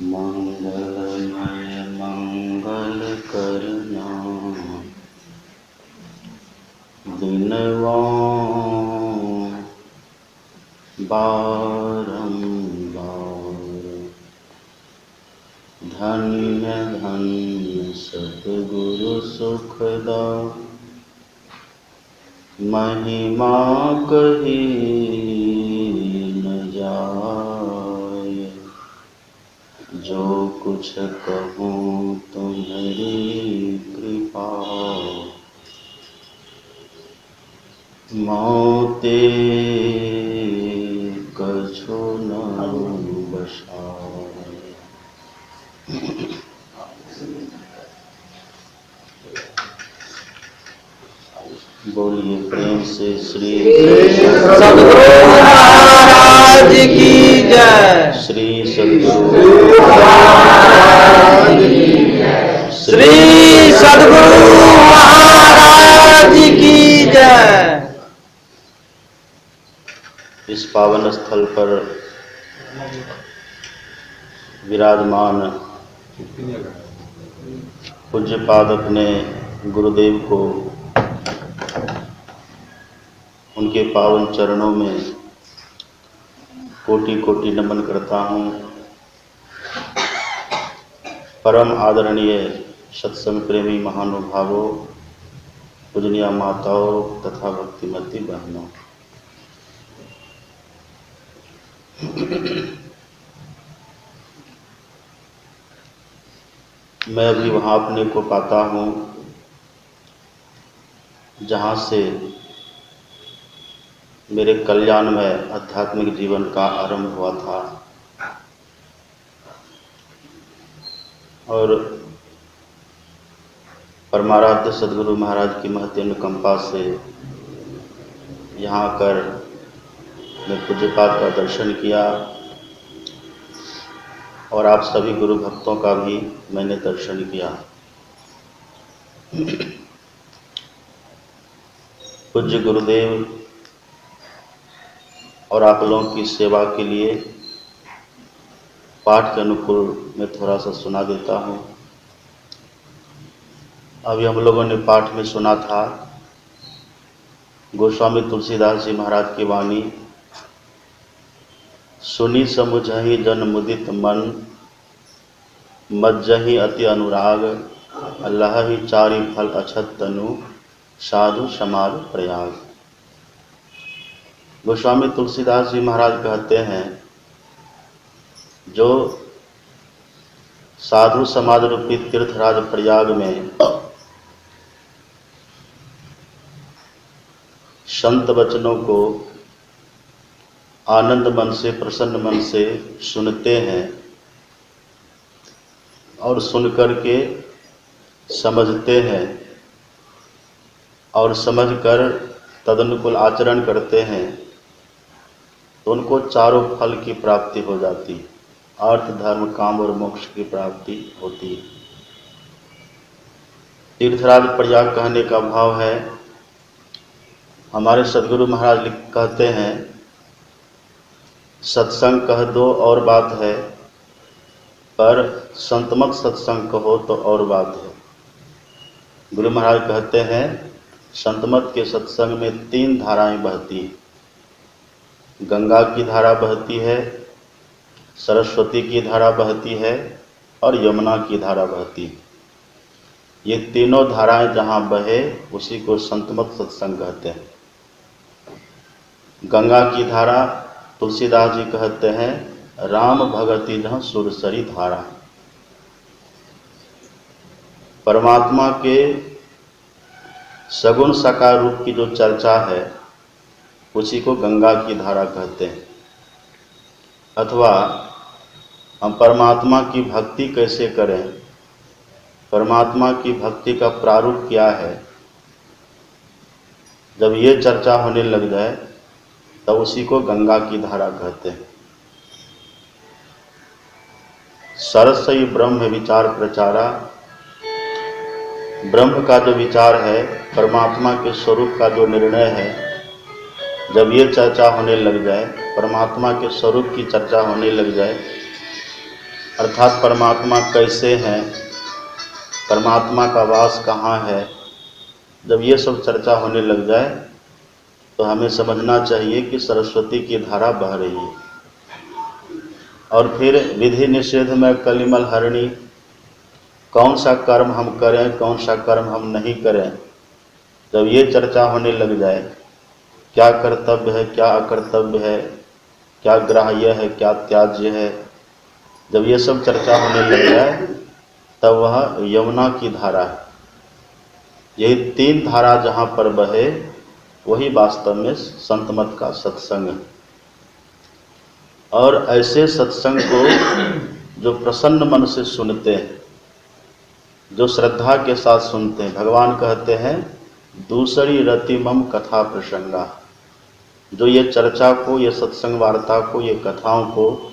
मंगलमय मंगल करना दिनवा बारंबार। धन्य धन्य सतगुरु सुखदा महिमा कही न जाय। जो कुछ कहूँ तुम्हारी कृपा मोते कछु न बसाय। बोलिए प्रेम से श्री सद्गुरु महाराज की जय। श्री सद्गुरु महाराज की जय। श्री सद्गुरु महाराज की जय। इस पावन स्थल पर विराजमान पूज्यपाद अपने गुरुदेव को उनके पावन चरणों में कोटि कोटि नमन करता हूँ। परम आदरणीय सत्संग प्रेमी महानुभावों, पूजनीय माताओं तथा भक्तिमती बहनों, मैं अभी वहाँ अपने को पाता हूँ जहाँ से मेरे कल्याण में आध्यात्मिक जीवन का आरंभ हुआ था और परमाराध्य सद्गुरु महाराज की महती अनुकंपा से यहाँ आकर मैं पूज्यपाद का दर्शन किया और आप सभी गुरु भक्तों का भी मैंने दर्शन किया। पूज्य गुरुदेव और आप लोगों की सेवा के लिए पाठ के अनुकूल मैं थोड़ा सा सुना देता हूँ। अभी हम लोगों ने पाठ में सुना था गोस्वामी तुलसीदास जी महाराज की वाणी, सुनी समुझहि जन मुदित मन, मज्जहि अति अनुराग, लहहि चारि फल अछत तनु, साधु समाज प्रयाग। गोस्वामी तुलसीदास जी महाराज कहते हैं, जो साधु समाज रूपी तीर्थराज प्रयाग में संत वचनों को आनंद मन से, प्रसन्न मन से सुनते हैं और सुन करके समझते हैं और समझकर तदनुकूल आचरण करते हैं तो उनको चारों फल की प्राप्ति हो जाती, अर्थ धर्म काम और मोक्ष की प्राप्ति होती। तीर्थराज प्रयाग कहने का भाव है, हमारे सद्गुरु महाराज कहते हैं, सत्संग कह दो और बात है, पर संतमत सत्संग कहो तो और बात है। गुरु महाराज कहते हैं, संतमत के सत्संग में तीन धाराएं बहती हैं। गंगा की धारा बहती है, सरस्वती की धारा बहती है और यमुना की धारा बहती है। ये तीनों धाराएं जहाँ बहे उसी को संतमत सत्संग कहते हैं। गंगा की धारा तुलसीदास जी कहते हैं, राम भगति जहाँ सुरसरी धारा। परमात्मा के सगुण साकार रूप की जो चर्चा है उसी को गंगा की धारा कहते हैं। अथवा हम परमात्मा की भक्ति कैसे करें, परमात्मा की भक्ति का प्रारूप क्या है, जब ये चर्चा होने लग जाए तब उसी को गंगा की धारा कहते हैं। सरसई ब्रह्म विचार प्रचारा, ब्रह्म का जो विचार है, परमात्मा के स्वरूप का जो निर्णय है, जब ये चर्चा होने लग जाए, परमात्मा के स्वरूप की चर्चा होने लग जाए, अर्थात परमात्मा कैसे हैं, परमात्मा का वास कहाँ है, जब ये सब चर्चा होने लग जाए तो हमें समझना चाहिए कि सरस्वती की धारा बह रही है। और फिर विधि निषेध में कलिमल हरणी, कौन सा कर्म हम करें, कौन सा कर्म हम नहीं करें, जब ये चर्चा होने लग जाए, क्या कर्तव्य है, क्या अकर्तव्य है, क्या ग्राह्य है, क्या त्याज्य है, जब ये सब चर्चा होने लग जाए तब वह यमुना की धारा है। यही तीन धारा जहाँ पर बहे वही वास्तव में संत मत का सत्संग है। और ऐसे सत्संग को जो प्रसन्न मन से सुनते हैं, जो श्रद्धा के साथ सुनते हैं, भगवान कहते हैं दूसरी रति मम कथा प्रसंगा, जो ये चर्चा को, ये सत्संग वार्ता को, ये कथाओं को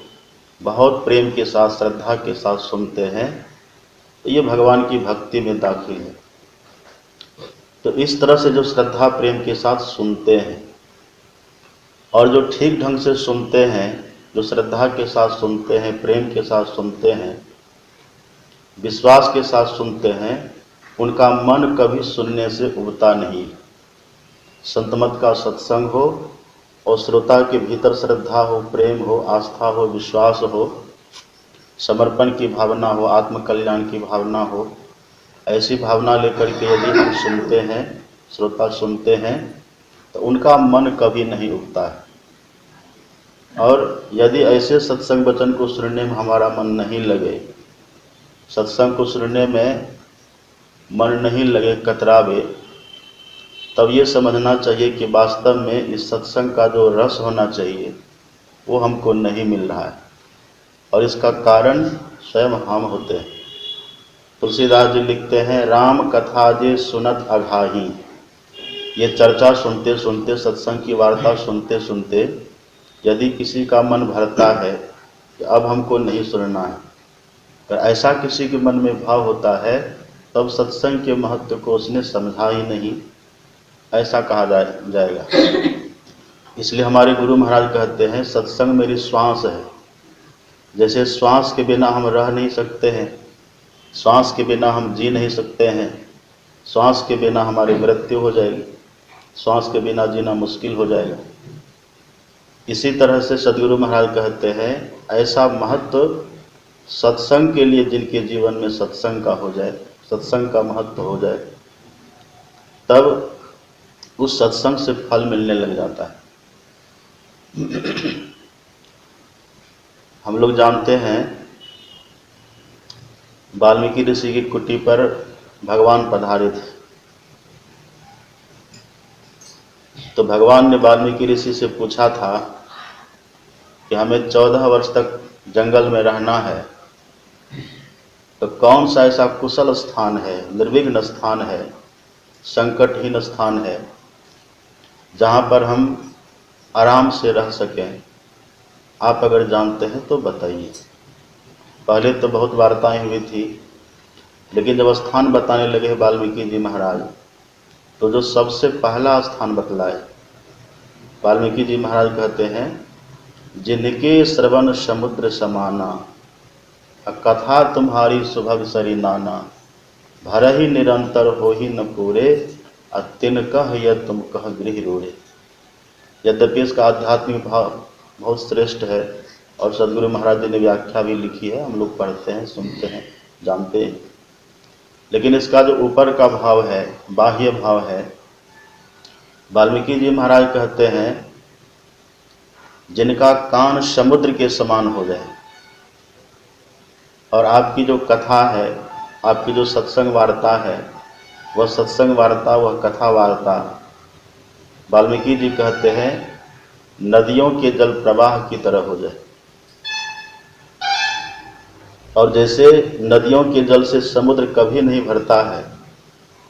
बहुत प्रेम के साथ, श्रद्धा के साथ सुनते हैं, तो ये भगवान की भक्ति में दाखिल है। तो इस तरह से जो श्रद्धा प्रेम के साथ सुनते हैं और जो ठीक ढंग से सुनते हैं, जो श्रद्धा के साथ सुनते हैं, प्रेम के साथ सुनते हैं, विश्वास के साथ सुनते हैं, उनका मन कभी सुनने से उबता नहीं। संतमत का सत्संग हो और श्रोता के भीतर श्रद्धा हो, प्रेम हो, आस्था हो, विश्वास हो, समर्पण की भावना हो, आत्मकल्याण की भावना हो, ऐसी भावना लेकर के यदि हम सुनते हैं, श्रोता सुनते हैं, तो उनका मन कभी नहीं उबता है। और यदि ऐसे सत्संग वचन को सुनने में हमारा मन नहीं लगे, सत्संग को सुनने में मन नहीं लगे, कतरावे, तब ये समझना चाहिए कि वास्तव में इस सत्संग का जो रस होना चाहिए वो हमको नहीं मिल रहा है, और इसका कारण स्वयं हम होते हैं। तुलसीदास जी लिखते हैं, राम कथा जे सुनत अघाही। ये चर्चा सुनते सुनते, सत्संग की वार्ता सुनते सुनते यदि किसी का मन भरता है कि अब हमको नहीं सुनना है, तो ऐसा किसी के मन में भाव होता है, तब सत्संग के महत्व को उसने समझा ही नहीं, ऐसा कहा जाएगा। इसलिए हमारे गुरु महाराज कहते हैं, सत्संग मेरी श्वास है। जैसे श्वास के बिना हम रह नहीं सकते हैं, श्वास के बिना हम जी नहीं सकते हैं, श्वास के बिना हमारी मृत्यु हो जाएगी, श्वास के बिना जीना मुश्किल हो जाएगा। इसी तरह से सदगुरु महाराज कहते हैं, ऐसा महत्व सत्संग के लिए जिनके जीवन में सत्संग का हो जाए, सत्संग का महत्व हो जाए, तब उस सत्संग से फल मिलने लग जाता है। हम लोग जानते हैं, वाल्मीकि ऋषि की कुटी पर भगवान पधारे थे। तो भगवान ने वाल्मीकि ऋषि से पूछा था कि हमें 14 वर्ष तक जंगल में रहना है, तो कौन सा ऐसा कुशल स्थान है, निर्विघ्न स्थान है, संकटहीन स्थान है, जहाँ पर हम आराम से रह सकें, आप अगर जानते हैं तो बताइए। पहले तो बहुत वार्ताएं हुई थी, लेकिन जब स्थान बताने लगे वाल्मीकि जी महाराज, तो जो सबसे पहला स्थान बतलाए, वाल्मीकि जी महाराज कहते हैं, जिनके श्रवण समुद्र समाना, कथा तुम्हारी सुभग सरी नाना, भरहि निरंतर हो ही न पूरे, तिन कह यह तुम कह गृह रोड़े। यद्यपि इसका आध्यात्मिक भाव बहुत श्रेष्ठ है और सदगुरु महाराज जी ने व्याख्या भी लिखी है, हम लोग पढ़ते हैं, सुनते हैं, जानते हैं, लेकिन इसका जो ऊपर का भाव है, बाह्य भाव है, वाल्मीकि जी महाराज कहते हैं, जिनका कान समुद्र के समान हो जाए, और आपकी जो कथा है, आपकी जो सत्संग वार्ता है, वह सत्संग वार्ता, वह कथा वार्ता, वाल्मीकि जी कहते हैं, नदियों के जल प्रवाह की तरह हो जाए। और जैसे नदियों के जल से समुद्र कभी नहीं भरता है,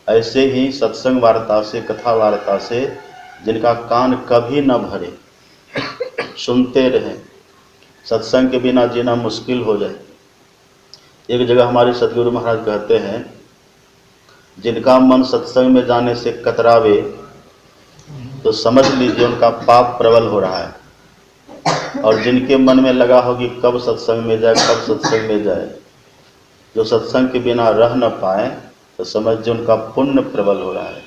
ऐसे ही सत्संग वार्ता से, कथा वार्ता से जिनका कान कभी न भरे, सुनते रहें, सत्संग के बिना जीना मुश्किल हो जाए। एक जगह हमारे सदगुरु महाराज कहते हैं, जिनका मन सत्संग में जाने से कतरावे, तो समझ लीजिए उनका पाप प्रबल हो रहा है। और जिनके मन में लगा हो कि कब सत्संग में जाए, कब सत्संग में जाए, जो सत्संग के बिना रह न पाए, तो समझिए उनका पुण्य प्रबल हो रहा है।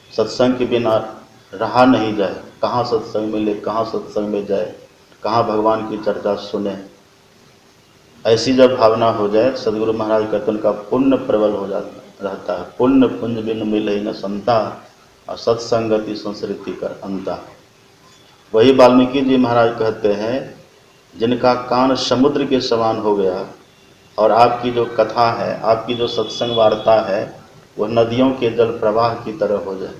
सत्संग के बिना रहा नहीं जाए, कहाँ सत्संग मिले, कहाँ सत्संग में जाए, कहाँ भगवान की चर्चा सुने, ऐसी जब भावना हो जाए, सदगुरु महाराज कहते उनका पुण्य प्रबल हो जाता रहता है। पुण्य पुंज बिन मिले न संता, और सत्संगति संस्कृति कर अंता। वही वाल्मीकि जी महाराज कहते हैं, जिनका कान समुद्र के समान हो गया और आपकी जो कथा है, आपकी जो सत्संग वार्ता है, वह नदियों के जल प्रवाह की तरह हो जाए।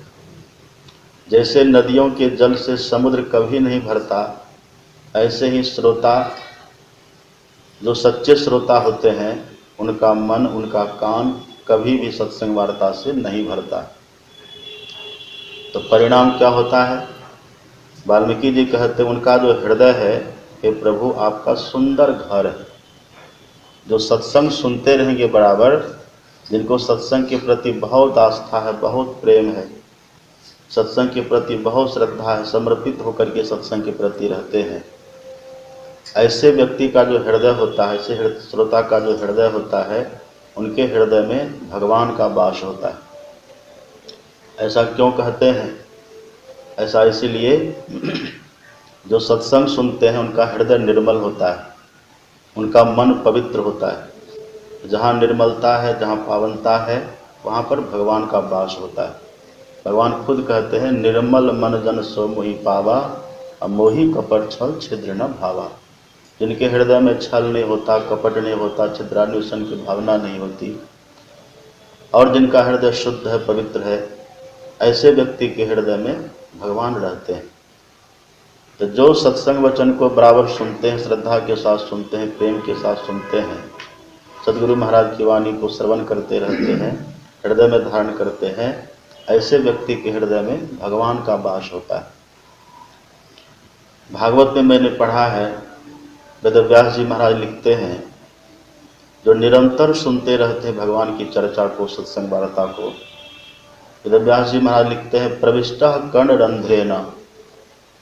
जैसे नदियों के जल से समुद्र कभी नहीं भरता, ऐसे ही श्रोता, जो सच्चे श्रोता होते हैं, उनका मन, उनका कान कभी भी सत्संग वार्ता से नहीं भरता। तो परिणाम क्या होता है? वाल्मीकि जी कहते हैं, उनका जो हृदय है, हे प्रभु आपका सुंदर घर है। जो सत्संग सुनते रहेंगे बराबर, जिनको सत्संग के प्रति बहुत आस्था है, बहुत प्रेम है, सत्संग के प्रति बहुत श्रद्धा है, समर्पित होकर के सत्संग के प्रति रहते हैं, ऐसे व्यक्ति का जो हृदय होता है, ऐसे श्रोता का जो हृदय होता है, उनके हृदय में भगवान का वास होता है। ऐसा क्यों कहते हैं? ऐसा इसीलिए जो सत्संग सुनते हैं उनका हृदय निर्मल होता है, उनका मन पवित्र होता है। जहाँ निर्मलता है, जहाँ पावनता है, वहाँ पर भगवान का वास होता है। भगवान खुद कहते हैं, निर्मल मन जन सो मोहि पावा, मोहि कपट छल छिद्र न भावा। जिनके हृदय में छल नहीं होता, कपट नहीं होता, छिद्रान्वेषण की भावना नहीं होती, और जिनका हृदय शुद्ध है, पवित्र है, ऐसे व्यक्ति के हृदय में भगवान रहते हैं। तो जो सत्संग वचन को बराबर सुनते हैं, श्रद्धा के साथ सुनते हैं, प्रेम के साथ सुनते हैं, सदगुरु महाराज की वाणी को श्रवण करते रहते हैं, हृदय में धारण करते हैं, ऐसे व्यक्ति के हृदय में भगवान का वास होता है। भागवत में मैंने पढ़ा है, वेदव्यास जी महाराज लिखते हैं, जो निरंतर सुनते रहते हैं भगवान की चर्चा को, सत्संग वार्ता को, वेदव्यास जी महाराज लिखते हैं, प्रविष्टः कर्ण रंध्रेण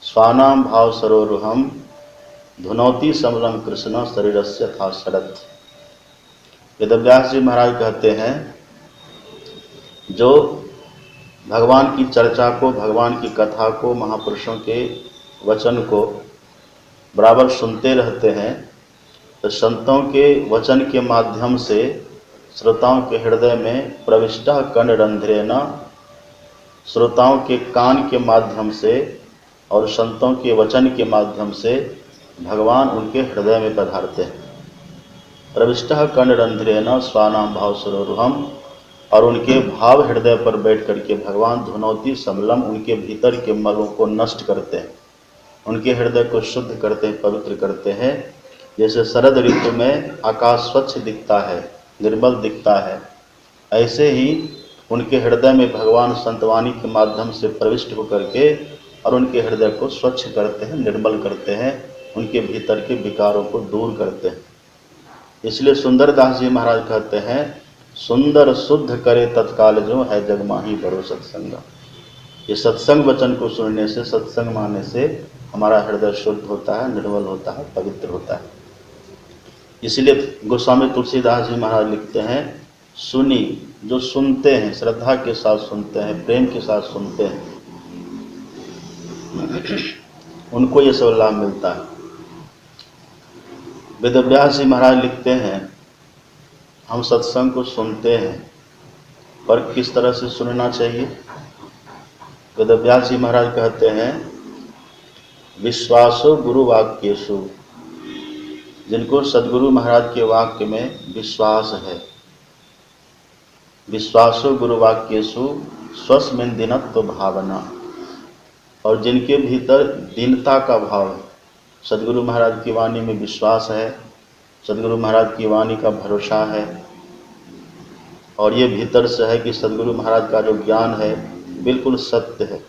स्वानाम भाव सरोरुहम धुनौती समरम कृष्ण शरीरस्य था शरद। वेदव्यास जी महाराज कहते हैं, जो भगवान की चर्चा को, भगवान की कथा को, महापुरुषों के वचन को बराबर सुनते रहते हैं, तो संतों के वचन के माध्यम से श्रोताओं के हृदय में प्रविष्टः कर्ण रंध्रेण, श्रोताओं के कान के माध्यम से और संतों के वचन के माध्यम से भगवान उनके हृदय में पधारते हैं। प्रविष्टः कर्ण रंध्रेण स्वानाम भाव सरोरुहम, और उनके भाव हृदय पर बैठ करके भगवान धुनौती समलम, उनके भीतर के मलों को नष्ट करते हैं, उनके हृदय को शुद्ध करते हैं, पवित्र करते हैं। जैसे शरद ऋतु में आकाश स्वच्छ दिखता है, निर्मल दिखता है, ऐसे ही उनके हृदय में भगवान संतवाणी के माध्यम से प्रविष्ट होकर के और उनके हृदय को स्वच्छ करते हैं, निर्मल करते हैं, उनके भीतर के विकारों को दूर करते हैं। इसलिए सुंदरदास जी महाराज कहते हैं, सुंदर शुद्ध करे तत्काल जो है जग माही बड़ो सत्संग। ये सत्संग वचन को सुनने से, सत्संग मानने से हमारा हृदय शुद्ध होता है, निर्मल होता है, पवित्र होता है। इसलिए गोस्वामी तुलसीदास जी महाराज लिखते हैं, सुनी, जो सुनते हैं, श्रद्धा के साथ सुनते हैं, प्रेम के साथ सुनते हैं, उनको ये सब लाभ मिलता है। वेदव्यास जी महाराज लिखते हैं, हम सत्संग को सुनते हैं, पर किस तरह से सुनना चाहिए? वेदव्यास जी महाराज कहते हैं, विश्वासो गुरु वाक्येषु, जिनको सदगुरु महाराज के वाक्य में विश्वास है, विश्वासो गुरु वाक्येषु स्वस्मिन् दीनत्व भावना, और जिनके भीतर दीनता का भाव है, सदगुरु महाराज की वाणी में विश्वास है, सदगुरु महाराज की वाणी का भरोसा है, और ये भीतर से है कि सदगुरु महाराज का जो ज्ञान है बिल्कुल सत्य है,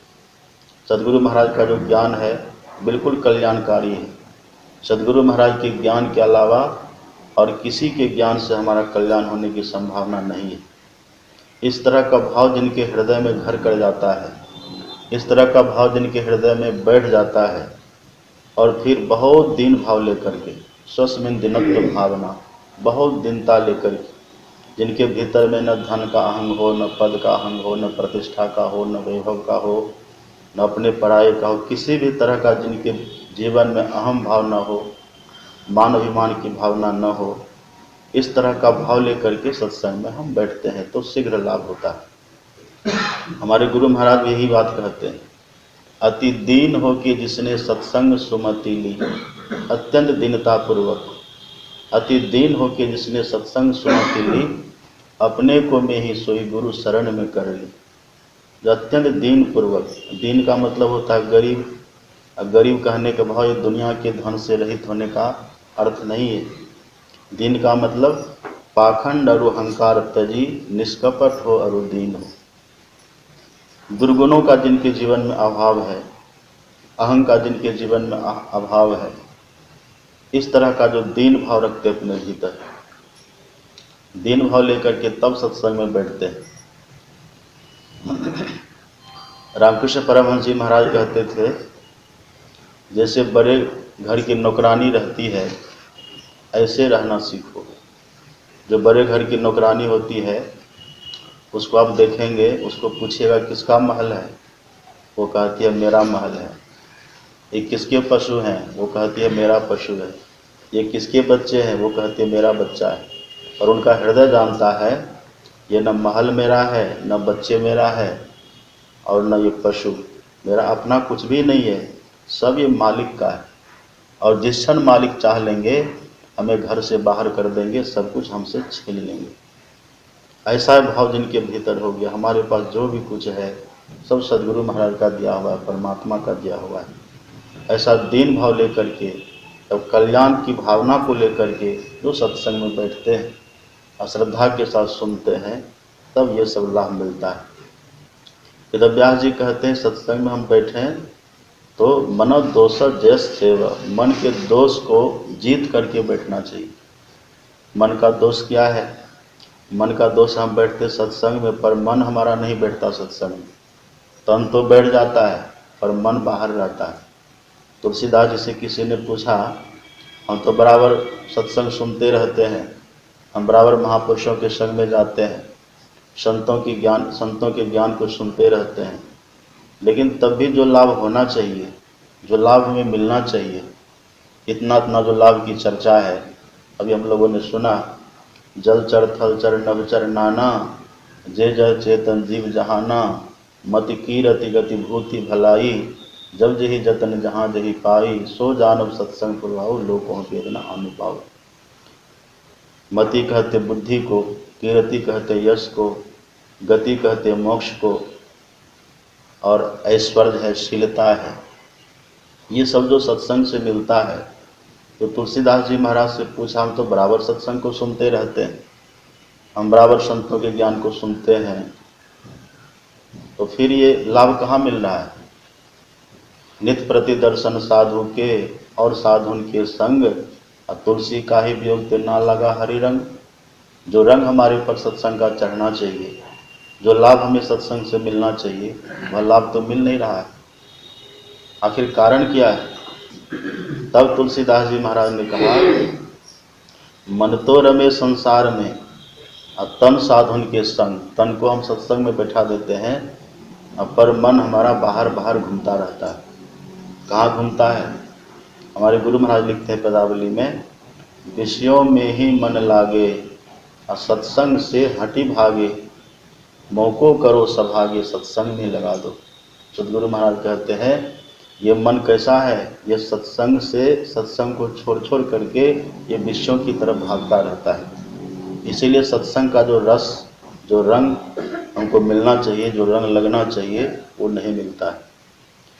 सदगुरु महाराज का जो ज्ञान है बिल्कुल कल्याणकारी है, सदगुरु महाराज के ज्ञान के अलावा और किसी के ज्ञान से हमारा कल्याण होने की संभावना नहीं है। इस तरह का भाव जिनके हृदय में घर कर जाता है, इस तरह का भाव जिनके हृदय में बैठ जाता है, और फिर बहुत दीन भाव लेकर के, स्वस्मिन दिनत्व भावना, बहुत दीनता लेकर के, जिनके भीतर में न धन का अहंग हो, न पद का अहंग हो, न प्रतिष्ठा का हो, न वैभव का हो, न अपने पराये का हो, किसी भी तरह का जिनके जीवन में अहम भाव न हो, मान अभिमान की भावना न हो, इस तरह का भाव लेकर के सत्संग में हम बैठते हैं तो शीघ्र लाभ होता है। हमारे गुरु महाराज भी यही बात कहते हैं, अति दीन हो कि जिसने सत्संग सुमति ली, अत्यंत दीनता पूर्वक, अति दीन हो कि जिसने सत्संग सुमति ली, अपने को में ही सोई गुरु शरण में कर ली। जो अत्यंत दीन पूर्वक, दीन का मतलब होता है गरीब, गरीब कहने के भाव ये दुनिया के धन से रहित होने का अर्थ नहीं है। दीन का मतलब पाखंड और अहंकार त्यजी, निष्कपट हो और दीन हो। दुर्गुणों का जिनके जीवन में अभाव है, अहं का जिनके जीवन में अभाव है, इस तरह का जो दीन भाव रखते अपने भीतर, दीन भाव लेकर के तब सत्संग में बैठते हैं। रामकृष्ण परमहंस जी महाराज कहते थे, जैसे बड़े घर की नौकरानी रहती है ऐसे रहना सीखो। जो बड़े घर की नौकरानी होती है उसको आप देखेंगे, उसको पूछिएगा किसका महल है, वो कहती है मेरा महल है। ये किसके पशु हैं, वो कहती है मेरा पशु है। ये किसके बच्चे हैं, वो कहती है मेरा बच्चा है। और उनका हृदय जानता है ये न महल मेरा है, न बच्चे मेरा है, और न ये पशु मेरा अपना कुछ भी नहीं है, सब ये मालिक का है। और जिस क्षण मालिक चाह लेंगे हमें घर से बाहर कर देंगे, सब कुछ हमसे छीन लेंगे। ऐसा भाव जिनके भीतर हो गया, हमारे पास जो भी कुछ है सब सदगुरु महाराज का दिया हुआ है, परमात्मा का दिया हुआ है। ऐसा दीन भाव लेकर के, तब कल्याण की भावना को लेकर के जो सत्संग में बैठते हैं और श्रद्धा के साथ सुनते हैं, तब ये सब लाभ मिलता है। वेदव्यास जी कहते हैं सत्संग में हम बैठें तो मनो दोष जैस सेवा, मन के दोष को जीत करके बैठना चाहिए। मन का दोष क्या है, मन का दोष हम बैठते सत्संग में पर मन हमारा नहीं बैठता सत्संग में। तन तो बैठ जाता है पर मन बाहर रहता है। तुलसीदास जी से किसी ने पूछा, हम तो बराबर सत्संग सुनते रहते हैं, हम बराबर महापुरुषों के संग में जाते हैं, संतों के ज्ञान को सुनते रहते हैं, लेकिन तब भी जो लाभ होना चाहिए, जो लाभ हमें मिलना चाहिए, इतना जो लाभ की चर्चा है अभी हम लोगों ने सुना, जलचर थलचर नभचर नाना, जे जय चेतन जीव जहाना, मति कीरति गति भूति भलाई, जब जही जतन जहाँ जही पाई, सो जानव सत्संग पुरवाओ, लोकों वेदना अनुपाओ। मति कहते बुद्धि को, कीरति कहते यश को, गति कहते मोक्ष को, और ऐश्वर्य है, शीलता है। ये सब जो सत्संग से मिलता है। तो तुलसीदास जी महाराज से पूछा, हम तो बराबर सत्संग को सुनते रहते हैं, हम बराबर संतों के ज्ञान को सुनते हैं, तो फिर ये लाभ कहाँ मिल रहा है। नित्य प्रति दर्शन साधु के और साधुन के संग, तुलसी का ही वियोग ते ना लगा हरि रंग। जो रंग हमारे ऊपर सत्संग का चढ़ना चाहिए, जो लाभ हमें सत्संग से मिलना चाहिए, वह लाभ तो मिल नहीं रहा है। आखिर कारण क्या है। तब तुलसीदास जी महाराज ने कहा, मन तो रमे संसार में, तन साधुन के संग। तन को हम सत्संग में बैठा देते हैं, पर मन हमारा बाहर बाहर घूमता रहता है। कहाँ घूमता है। हमारे गुरु महाराज लिखते हैं पदावली में, विषयों में ही मन लागे, सत्संग से हटी भागे, मौको करो सभागे, सत्संग में लगा दो। सदगुरु महाराज कहते हैं ये मन कैसा है, ये सत्संग से, सत्संग को छोड़ छोड़ करके ये विषयों की तरफ भागता रहता है। इसीलिए सत्संग का जो रस, जो रंग हमको मिलना चाहिए, जो रंग लगना चाहिए, वो नहीं मिलता है।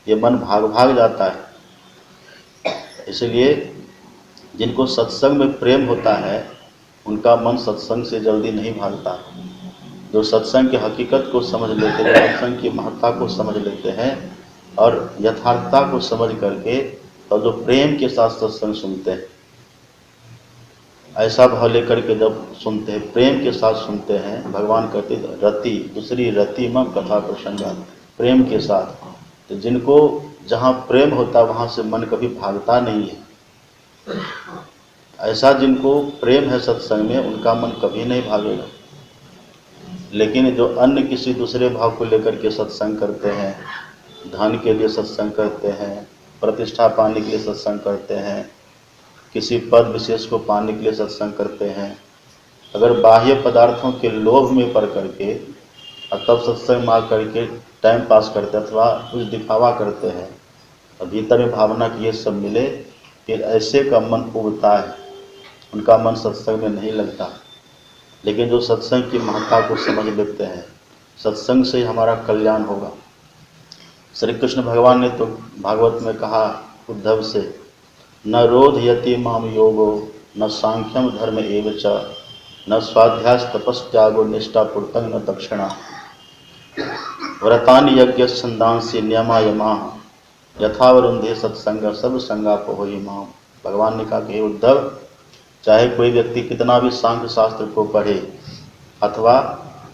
ये मन भाग जाता है। इसलिए जिनको सत्संग में प्रेम होता है उनका मन सत्संग से जल्दी नहीं भागता। जो सत्संग की हकीकत को समझ लेते हैं, सत्संग की महत्ता को समझ लेते हैं और यथार्थता को समझ करके, और जो प्रेम के साथ सत्संग सुनते हैं, ऐसा भाव लेकर के जब सुनते हैं, प्रेम के साथ सुनते हैं, भगवान कहते रति, दूसरी रति मम कथा प्रसंगा, प्रेम के साथ। तो जिनको जहाँ प्रेम होता वहाँ से मन कभी भागता नहीं है। ऐसा जिनको प्रेम है सत्संग में, उनका मन कभी नहीं भागेगा। लेकिन जो अन्य किसी दूसरे भाव को लेकर के सत्संग करते हैं, धन के लिए सत्संग करते हैं, प्रतिष्ठा पाने के लिए सत्संग करते हैं, किसी पद विशेष को पाने के लिए सत्संग करते हैं, अगर बाह्य पदार्थों के लोभ में पड़ करके और तब सत्संग में आकर के टाइम पास करते अथवा कुछ दिखावा करते हैं और भीतर में भावना कि ये सब मिले, फिर ऐसे का मन उबता है, उनका मन सत्संग में नहीं लगता। लेकिन जो सत्संग की महत्ता को समझ लेते हैं, सत्संग से हमारा कल्याण होगा। श्री कृष्ण भगवान ने तो भागवत में कहा उद्धव से, न रोधयति माम योगो न सांख्यम धर्म एव च न स्वाध्यास तपस्त्यागो निष्ठा पूर्तंग न दक्षिणा व्रतानि यज्ञ छंदांसि नियमा यमा यथावरुंधे सत्संग सब संगापोहि माम। भगवान ने कहा कि उद्धव, चाहे कोई व्यक्ति कितना भी सांख्य शास्त्र को पढ़े अथवा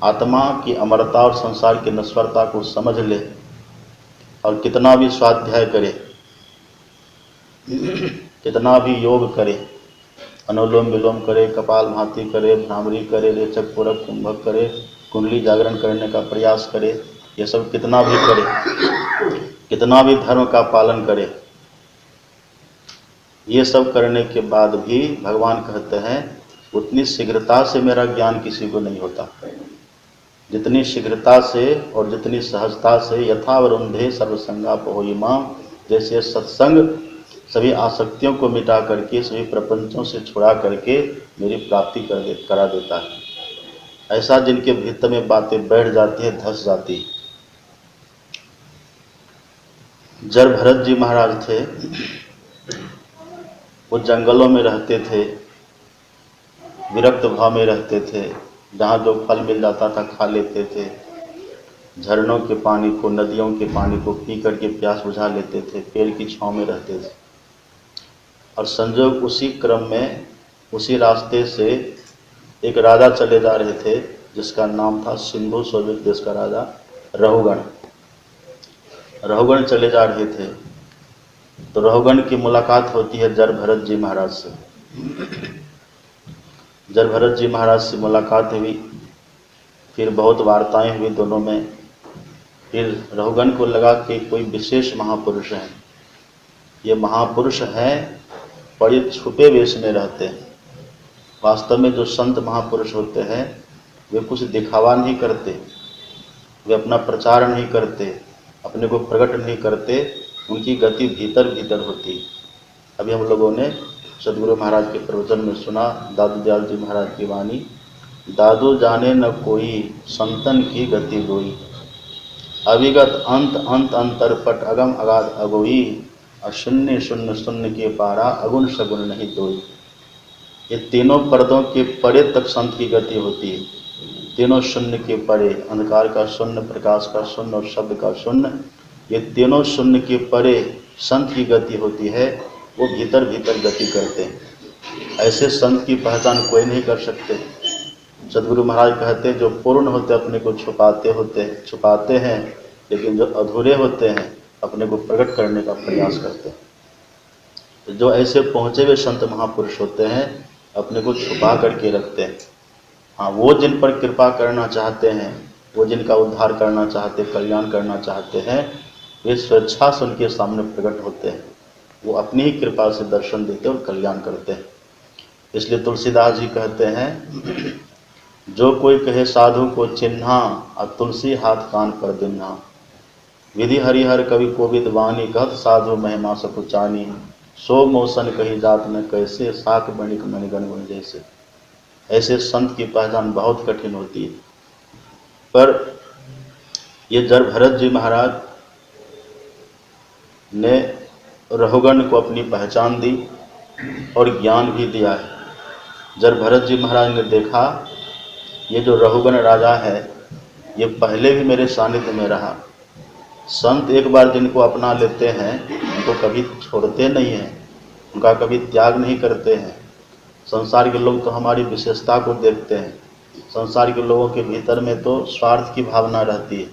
आत्मा की अमरता और संसार की नश्वरता को समझ ले और कितना भी स्वाध्याय करे, कितना भी योग करे, अनुलोम विलोम करे, कपाल भाती करे, भ्रामरी करे, रेचक पूरक कुंभक करे, कुंडली जागरण करने का प्रयास करे, ये सब कितना भी करे, कितना भी धर्म का पालन करे, ये सब करने के बाद भी भगवान कहते हैं उतनी शीघ्रता से मेरा ज्ञान किसी को नहीं होता जितनी शीघ्रता से और जितनी सहजता से यथावरुंधे सर्वसंगापोहि माम, जैसे सत्संग सभी आसक्तियों को मिटा करके सभी प्रपंचों से छुड़ा करके मेरी प्राप्ति करा देता है। ऐसा जिनके भीतर में बातें बैठ जाती है, धस जाती है। जब भरत जी महाराज थे, वो जंगलों में रहते थे, विरक्त भाव में रहते थे, जहाँ जो फल मिल जाता था खा लेते थे, झरनों के पानी को, नदियों के पानी को पी करके प्यास बुझा लेते थे, पेड़ की छांव में रहते थे। और संजोग उसी क्रम में उसी रास्ते से एक राजा चले जा रहे थे जिसका नाम था सिंधु सोवियत देश का राजा रहुगण। रहुगण चले जा रहे थे तो रहुगण की मुलाकात होती है जर भरत जी महाराज से। जर भरत जी महाराज से मुलाकात हुई, फिर बहुत वार्ताएं हुई दोनों में। फिर रहुगण को लगा कि कोई विशेष महापुरुष हैं, ये महापुरुष हैं बड़े छुपे वेश में रहते हैं। वास्तव में जो संत महापुरुष होते हैं वे कुछ दिखावा नहीं करते, वे अपना प्रचार नहीं करते, अपने को प्रकट नहीं करते, उनकी गति भीतर भीतर होती। अभी हम लोगों ने सदगुरु महाराज के प्रवचन में सुना दादू दयाल जी महाराज की वाणी, दादू जाने न कोई संतन की गति गोई, अविगत अंत अंत अंतरपट अगम अगाध अगोई, अशून्य शून्य शून्य के पारा अगुण सगुण नहीं दोई। ये तीनों पर्दों के परे तक संत की गति होती है। तीनों शून्य के परे, अंधकार का शून्य, प्रकाश का शून्य और शब्द का शून्य, ये तीनों शून्य के परे संत की गति होती है। वो भीतर भीतर गति करते हैं। ऐसे संत की पहचान कोई नहीं कर सकते। सदगुरु महाराज कहते हैं जो पूर्ण होते अपने को छुपाते हैं, लेकिन जो अधूरे होते हैं अपने को प्रकट करने का प्रयास करते हैं। तो जो ऐसे पहुँचे हुए संत महापुरुष होते हैं अपने को छुपा करके रखते हैं। हाँ, वो जिन पर कृपा करना चाहते हैं, वो जिनका उद्धार करना चाहते, कल्याण करना चाहते हैं, वे स्वेच्छा से उनके सामने प्रकट होते हैं। वो अपनी ही कृपा से दर्शन देते और कल्याण करते हैं। इसलिए तुलसीदास जी कहते हैं, जो कोई कहे साधु को चिन्हा और तुलसी हाथ कान पर दिन्हा, विधि हरिहर कवि कोविद वाणी, कहत साधु महिमा सकुचानी, सो मोसन कही जात न कैसे, साख बणिक मणिगण गुण जैसे। ऐसे संत की पहचान बहुत कठिन होती है। पर ये जर भरत जी महाराज ने रहुगण को अपनी पहचान दी और ज्ञान भी दिया है। जब भरत जी महाराज ने देखा ये जो रहुगण राजा है ये पहले भी मेरे सानिध्य में रहा, संत एक बार जिनको अपना लेते हैं उनको कभी छोड़ते नहीं हैं, उनका कभी त्याग नहीं करते हैं। संसार के लोग तो हमारी विशेषता को देखते हैं, संसार के लोगों के भीतर में तो स्वार्थ की भावना रहती है।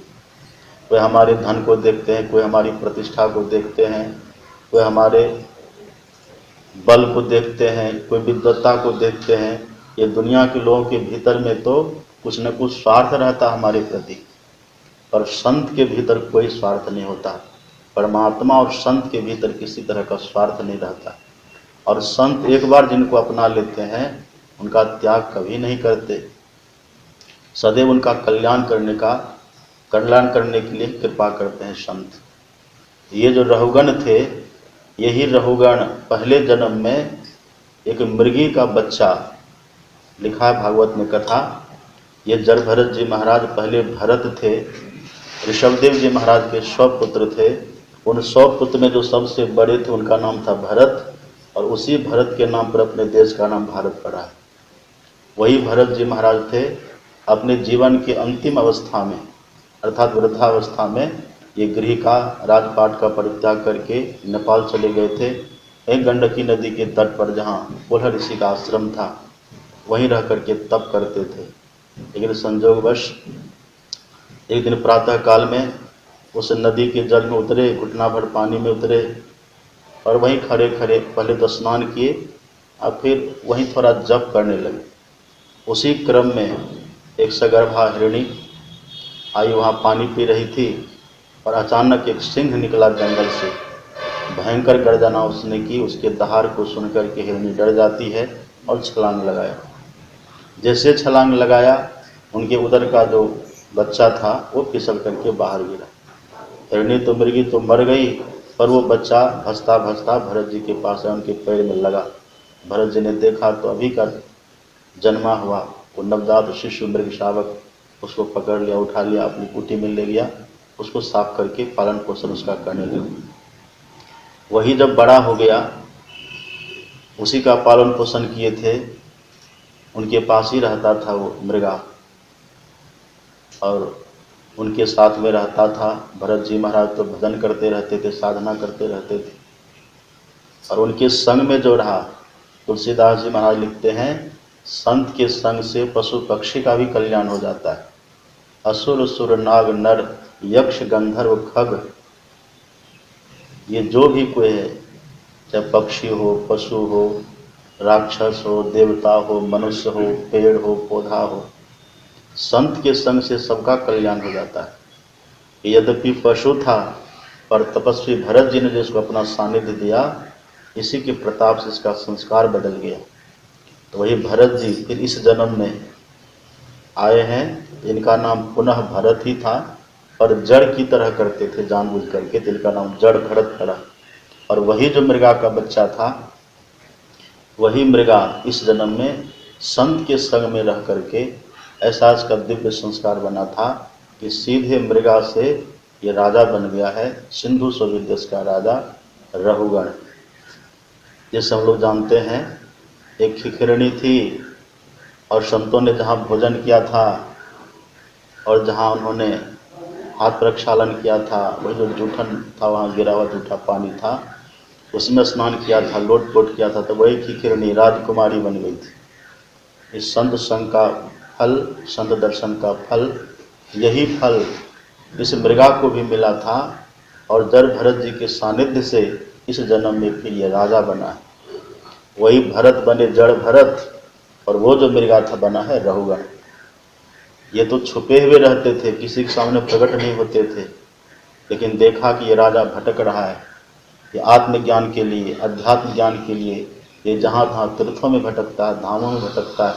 कोई हमारे धन को देखते हैं, कोई हमारी प्रतिष्ठा को देखते हैं, कोई हमारे बल को देखते हैं, कोई विद्वत्ता को देखते हैं। ये दुनिया के लोगों के भीतर में तो कुछ न कुछ स्वार्थ रहता हमारे प्रति, पर संत के भीतर कोई स्वार्थ नहीं होता। परमात्मा और संत के भीतर किसी तरह का स्वार्थ नहीं रहता। और संत एक बार जिनको अपना लेते हैं उनका त्याग कभी नहीं करते, सदैव उनका कल्याण करने के लिए कृपा करते हैं संत। ये जो रहुगण थे, यही रहुगण पहले जन्म में एक मृगी का बच्चा, लिखा है भागवत में कथा, ये जड़ भरत जी महाराज पहले भरत थे, ऋषभदेव जी महाराज के 100 पुत्र थे। उन 100 पुत्र में जो सबसे बड़े थे उनका नाम था भरत, और उसी भरत के नाम पर अपने देश का नाम भारत पड़ा है। वही भरत जी महाराज थे, अपने जीवन के अंतिम अवस्था में अर्थात वृद्धावस्था में ये गृह का राजपाट का परित्याग करके नेपाल चले गए थे। एक गंडकी नदी के तट पर जहाँ कोल्हा ऋषि का आश्रम था, वहीं रह करके तप करते थे। लेकिन संजोगवश एक दिन प्रातः काल में उस नदी के जल में उतरे, घुटना भर पानी में उतरे, और वहीं खड़े खड़े पहले तो स्नान किए और फिर वहीं थोड़ा जप करने लगे। उसी क्रम में एक सगर्भा हिरणी आई, वहाँ पानी पी रही थी, और अचानक एक सिंह निकला जंगल से। भयंकर गर्जना उसने की, उसके दहाड़ को सुनकर के हिरणी डर जाती है और छलांग लगाया। जैसे छलांग लगाया, उनके उदर का जो बच्चा था वो फिसल करके बाहर गिरा। हिरणी तो मृगी तो मर गई, पर वो बच्चा भसता भसता भरत जी के पास उनके पैर में लगा। भरत जी ने देखा तो अभी का जन्मा हुआ वो नवजात शिशु मृग शावक उसको पकड़ लिया, उठा लिया, अपनी कुटी में ले गया, उसको साफ करके पालन पोषण उसका करने लगे। वही जब बड़ा हो गया, उसी का पालन पोषण किए थे, उनके पास ही रहता था वो मृगा, और उनके साथ में रहता था। भरत जी महाराज तो भजन करते रहते थे, साधना करते रहते थे, और उनके संग में जो रहा, तुलसीदास जी महाराज लिखते हैं, संत के संग से पशु पक्षी का भी कल्याण हो जाता है। असुर सुर नाग नर यक्ष गंधर्व खग, ये जो भी कोई है, चाहे पक्षी हो, पशु हो, राक्षस हो, देवता हो, मनुष्य हो, पेड़ हो, पौधा हो, संत के संग से सबका कल्याण हो जाता है। यद्यपि पशु था, पर तपस्वी भरत जी ने जिसको अपना सानिध्य दिया, इसी के प्रताप से इसका संस्कार बदल गया। तो वही भरत जी फिर इस जन्म में आए हैं। इनका नाम पुनः भरत ही था, पर जड़ की तरह करते थे जानबूझ करके, तो इनका नाम जड़ भरत पड़ा। और वही जो मृगा का बच्चा था, वही मृगा इस जन्म में संत के संग में रह करके ऐसा इसका दिव्य संस्कार बना था कि सीधे मृगा से ये राजा बन गया है, सिंधु सभ्य देश का राजा रहुगण। जैसे हम लोग जानते हैं, एक खिखिरणी थी, और संतों ने जहाँ भोजन किया था और जहाँ उन्होंने हाथ प्रक्षालन किया था, वही जो जूठन था, वहाँ गिरा हुआ जूठा पानी था, उसमें स्नान किया था, लोट पोट किया था, तो वही खिखिरणी राजकुमारी बन गई थी। इस संत संग का फल, संत दर्शन का फल, यही फल इस मृगा को भी मिला था, और जड़ भरत जी के सानिध्य से इस जन्म में फिर ये राजा बना है। वही भरत बने जड़ भरत, और वो जो मृगा था बना है रहुगण। ये तो छुपे हुए रहते थे, किसी के सामने प्रकट नहीं होते थे, लेकिन देखा कि ये राजा भटक रहा है, ये आत्मज्ञान के लिए, अध्यात्म ज्ञान के लिए ये जहाँ तहाँ तीर्थों में भटकता है, धामों में भटकता है,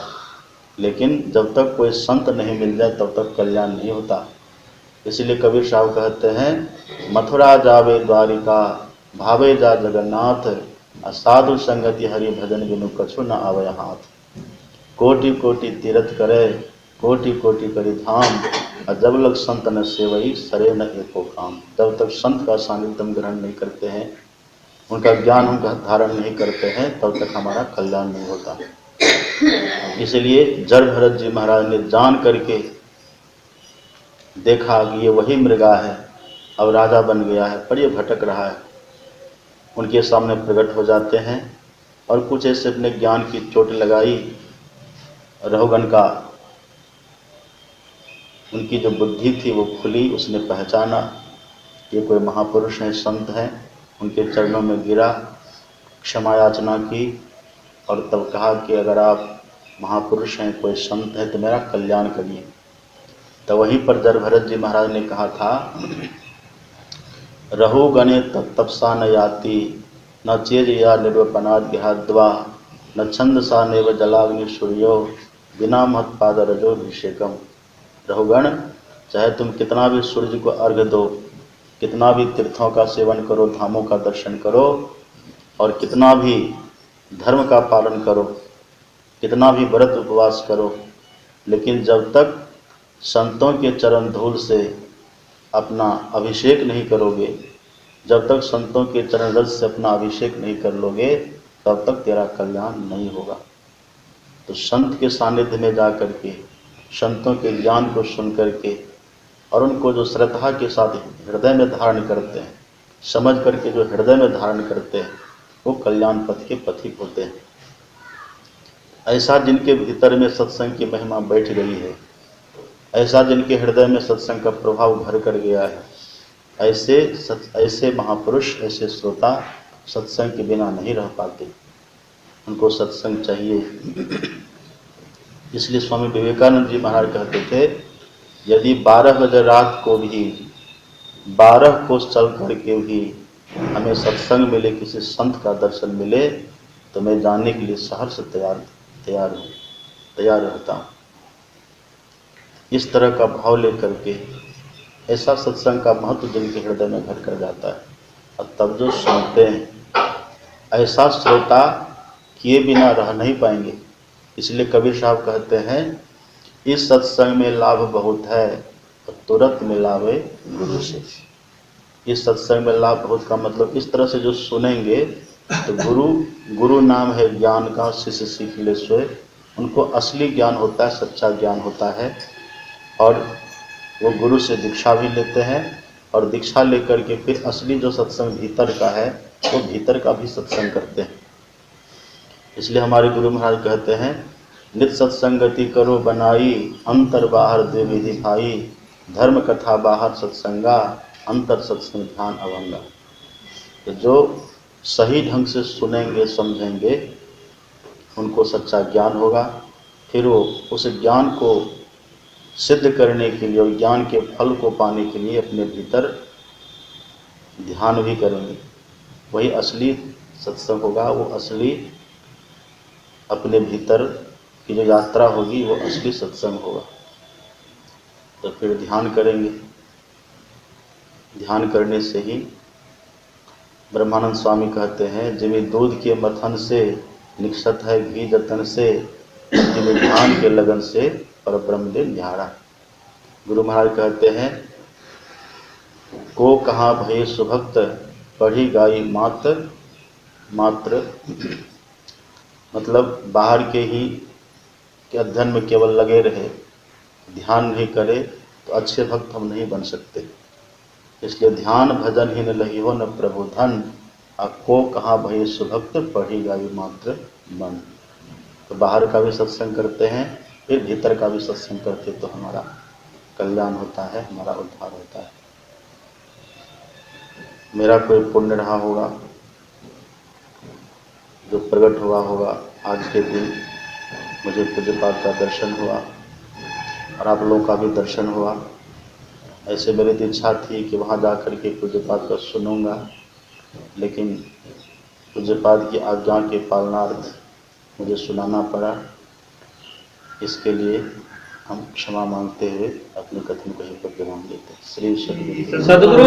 लेकिन जब तक कोई संत नहीं मिल जाए तब तक कल्याण नहीं होता। इसलिए कबीर साहब कहते हैं, मथुरा जावे द्वारिका भावे जा जगन्नाथ, असाधु संगति हरि भजन बिनु कछु न आवे हाथ। कोटि कोटि तीर्थ करे, कोटि कोटि करि धाम, और जब लग संत न सेवई सरे न एको काम। जब तक संत का सानिध्य हम ग्रहण नहीं करते हैं, उनका ज्ञान हम धारण नहीं करते हैं, तब तक हमारा कल्याण नहीं होता। इसलिए जड़ भरत जी महाराज ने जान करके देखा कि ये वही मृगा है, अब राजा बन गया है, पर ये भटक रहा है। उनके सामने प्रकट हो जाते हैं, और कुछ ऐसे अपने ज्ञान की चोट लगाई, रहुगण का उनकी जो बुद्धि थी वो खुली, उसने पहचाना ये कोई महापुरुष हैं, संत हैं। उनके चरणों में गिरा, क्षमा याचना की और तब कहा कि अगर आप महापुरुष हैं, कोई संत है तो मेरा कल्याण करिए। तो वहीं पर जब भरत जी महाराज ने कहा था, रहु गणे तपसा न याति, न चेज या निर्वपनाद विहाद्वा, न छंद सा नेव जलाग्नि सूर्यो, बिना महत्पाद रजोभिषेकम। रहुगण, चाहे तुम कितना भी सूर्य को अर्घ्य दो, कितना भी तीर्थों का सेवन करो, धामों का दर्शन करो और कितना भी धर्म का पालन करो, कितना भी व्रत उपवास करो, लेकिन जब तक संतों के चरण धूल से अपना अभिषेक नहीं करोगे, जब तक संतों के चरण रज से अपना अभिषेक नहीं कर लोगे, तब तक तेरा कल्याण नहीं होगा। तो संत के सानिध्य में जा करके, संतों के ज्ञान को सुन करके और उनको जो श्रद्धा के साथ हृदय में धारण करते हैं, समझ करके जो हृदय में धारण करते हैं, वो कल्याण पथ के पथिक होते हैं। ऐसा जिनके भीतर में सत्संग की महिमा बैठ गई है, ऐसा जिनके हृदय में सत्संग का प्रभाव भर कर गया है, ऐसे महापुरुष, ऐसे श्रोता सत्संग के बिना नहीं रह पाते। उनको सत्संग चाहिए। इसलिए स्वामी विवेकानंद जी महाराज कहते थे, यदि 12 बजे रात को भी 12 कोस चल करके भी हमें सत्संग मिले, किसी संत का दर्शन मिले, तो मैं जाने के लिए सहर्ष तैयार रहता हूँ। इस तरह का भाव लेकर के ऐसा सत्संग का महत्व जिनके हृदय में घर कर जाता है, और तब जो सुनते हैं, ऐसा श्रोता किए बिना रह नहीं पाएंगे। इसलिए कबीर साहब कहते हैं, इस सत्संग में लाभ बहुत है और तुरंत मिलावे गुरु से। इस सत्संग में लाभ बहुत का मतलब इस तरह से जो सुनेंगे, तो गुरु नाम है ज्ञान का, शिष्य सीख ले सोए। उनको असली ज्ञान होता है, सच्चा ज्ञान होता है, और वो गुरु से दीक्षा भी लेते हैं, और दीक्षा लेकर के फिर असली जो सत्संग भीतर का है, वो भीतर का भी सत्संग करते हैं। इसलिए हमारे गुरु महाराज कहते हैं, नित सत्संगति करो बनाई, अंतर बाहर द्वे विधि भाई, धर्म कथा बाहर सत्संगा, अंतर सत्संग ध्यान अभंगा। तो जो सही ढंग से सुनेंगे, समझेंगे, उनको सच्चा ज्ञान होगा। फिर वो उस ज्ञान को सिद्ध करने के लिए और ज्ञान के फल को पाने के लिए अपने भीतर ध्यान भी करेंगे। वही असली सत्संग होगा, वो असली अपने भीतर की जो यात्रा होगी, वो असली सत्संग होगा। तो फिर ध्यान करेंगे। ध्यान करने से ही ब्रह्मानंद स्वामी कहते हैं, जिमी दूध के मथन से निक्षत है घी जतन से, जिमी ध्यान के लगन से परब्रह्म ने निहारा। गुरु महाराज कहते हैं, को कहाँ भय सुभक्त पढ़ी गाई मात्र मतलब बाहर के ही के अध्ययन में केवल लगे रहे, ध्यान नहीं करे, तो अच्छे भक्त हम नहीं बन सकते। इसलिए ध्यान भजन ही न लही हो न प्रभु धन, को कहाँ भय सुभक्त पढ़ी गाई मात्र मन। तो बाहर का भी सत्संग करते हैं, फिर भीतर का भी सत्संग करते, तो हमारा कल्याण होता है, हमारा उद्धार होता है। मेरा कोई पुण्य रहा होगा जो प्रकट हुआ होगा, आज के दिन मुझे पूज्यपाद का दर्शन हुआ और आप लोगों का भी दर्शन हुआ। ऐसे मेरी तो इच्छा थी कि वहाँ जा कर के पूज्यपाद का सुनूंगा, लेकिन पूज्यपाद की आज्ञा के पालनार्थ मुझे सुनाना पड़ा। इसके लिए हम क्षमा मांगते हुए अपने कथन को यहीं पर विराम देते हैं। श्री सद्गुरु